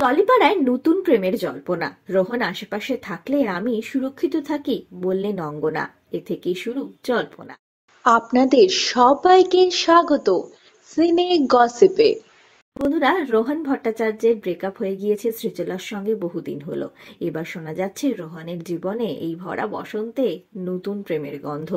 টলিপাড়ায় নতুন প্রেমের জল্পনা। রোহন আশেপাশে থাকলে আমি সুরক্ষিত থাকি বললেন অঙ্গনা। এ থেকেই শুরু জল্পনা। আপনাদের সবাইকে স্বাগত সিনে গসিপে। বন্ধুরা, রোহন ভট্টাচার্যের ব্রেকআপ হয়ে গিয়েছে সৃজলার সঙ্গে বহুদিন হলো। এবার শোনা যাচ্ছে রোহনের জীবনে এই ভরা বসন্তে নতুন প্রেমের গন্ধ।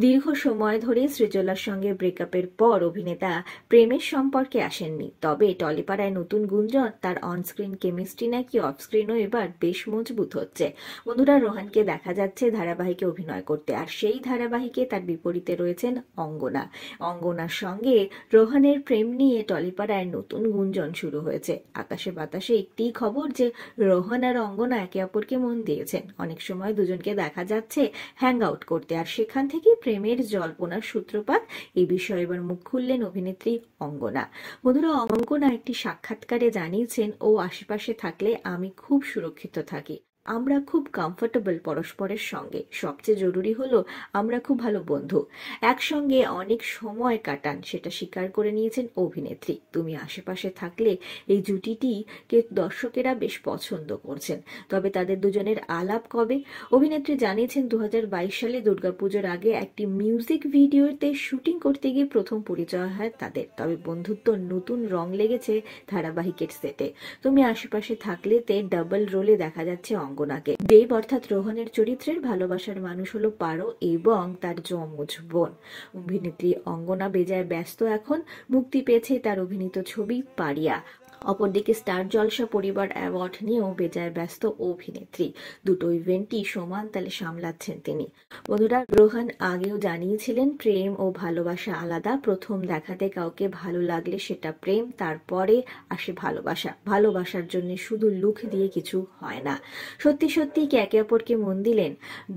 দীর্ঘ সময় ধরে সৃজলার সঙ্গে ব্রেকআপের পর অভিনেতা প্রেমের সম্পর্কে আসেননি। তবে টলিপাড়ায় নতুন গুঞ্জন, তার অনস্ক্রিন কেমিস্ট্রি নাকি অফস্ক্রিনও এবার বেশ মজবুত হচ্ছে। বন্ধুরা, রোহনকে দেখা যাচ্ছে ধারাবাহিকে অভিনয় করতে, আর সেই ধারাবাহিকে তার বিপরীতে রয়েছেন অঙ্গনা। অঙ্গনার সঙ্গে রোহনের প্রেম নিয়ে টলিপাড়ায় নতুন গুঞ্জন শুরু হয়েছে। আকাশে বাতাসে একটি খবর যে রোহন আর অঙ্গনা একে অপরকে মন দিয়েছেন। অনেক সময় দুজনকে দেখা যাচ্ছে হ্যাং আউট করতে, আর সেখান থেকে প্রেমের জল্পনার সূত্রপাত। এই বিষয়ে এবার মুখ খুললেন অভিনেত্রী অঙ্গনা। বন্ধুরা, অঙ্গনা একটি সাক্ষাৎকারে জানিয়েছেন, ও আশেপাশে থাকলে আমি খুব সুরক্ষিত থাকি, আমরা খুব কমফোর্টেবল পরস্পরের সঙ্গে, সবচেয়ে জরুরি হলো আমরা খুব ভালো বন্ধু, একসঙ্গে অনেক সময় কাটান, সেটা স্বীকার করে নিয়েছেন অভিনেত্রী। তুমি আশেপাশে থাকলে এই জুটিটিকে দর্শকেরা বেশ পছন্দ করছেন। তবে তাদের দুজনের আলাপ কবে? অভিনেত্রী জানিয়েছেন 2022 সালে দুর্গাপুজোর আগে একটি মিউজিক ভিডিওতে শুটিং করতে গিয়ে প্রথম পরিচয় হয় তাদের। তবে বন্ধুত্ব নতুন রং লেগেছে ধারাবাহিকের সেটে। তুমি আশেপাশে থাকলে তে ডাবল রোলে দেখা যাচ্ছে অঙ্গনাকে। দেব অর্থাৎ রোহনের চরিত্রের ভালোবাসার মানুষ হলো পারো এবং তার যমজ বোন। অভিনেত্রী অঙ্গনা বেজায় ব্যস্ত এখন। মুক্তি পেয়েছে তার অভিনীত ছবি পারিয়া। অপরদিকে স্টার জলসা পরিবার অ্যাওয়ার্ড নিয়েও বেজায় ব্যস্ত অভিনেত্রী। দুটো ইভেন্টই সমান তালে সামলাচ্ছেন তিনি। বন্ধুরা, রোহন আগেও জানিয়েছিলেন প্রেম ও ভালোবাসা আলাদা। প্রথম দেখাতে কাউকে ভালো লাগলে সেটা প্রেম, তারপরে আসে ভালোবাসা। ভালোবাসার জন্য শুধু লুক দিয়ে কিছু হয় না। সত্যি সত্যি কি একে অপরকে মন দিলেন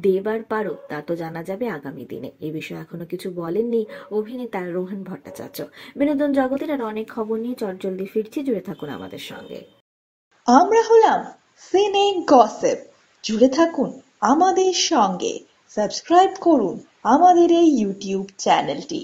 দেব আর পারো, তা তো জানা যাবে আগামী দিনে। এই বিষয়ে এখনো কিছু বলেননি অভিনেতা রোহন ভট্টাচার্য। বিনোদন জগতের আর অনেক খবর নিয়ে চটজলদি ফিরছি, জুড়ে থাকুন আমাদের সঙ্গে। আমরা হলাম সিনে গসিপ, জুড়ে থাকুন আমাদের সঙ্গে, সাবস্ক্রাইব করুন আমাদের এই ইউটিউব চ্যানেলটি।